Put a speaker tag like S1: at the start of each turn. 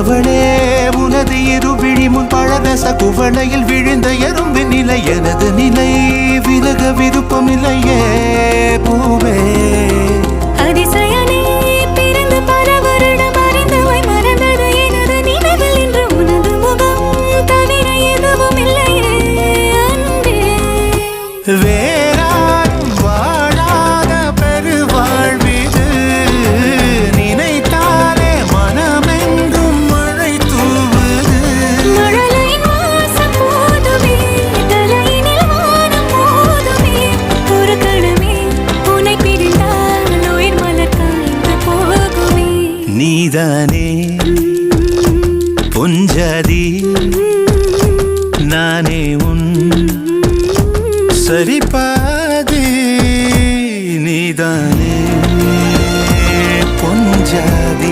S1: அவளே உனது இருவிழி முன் பழரச குவளையில் விழுந்த எறும்பின் நிலை எனது நிலை விலக விருப்பமில்லையே பூவே
S2: அதிசயனே பிறந்து பல வருடம் அறிந்தவை மறந்தது எனது நினைவில் இன்று உனது முகம் தவிர எதுவும் இல்லையே அன்பே
S1: வேறாரும் வாழாத பெருவாழ்விது நினைத்தாலே மனமெங்கும் மழை தூவுது
S2: மழலையின் வாசம் போதுமே தலையினில் வானம் போதுமே ஒரு கணமே உன்னை பிரிந்தால் உயிர் மலர் காய்ந்து போகுமே
S1: நீதானே பொஞ்சாதி நானே உன் சரிபாதி நீதானே பொஞ்சாதி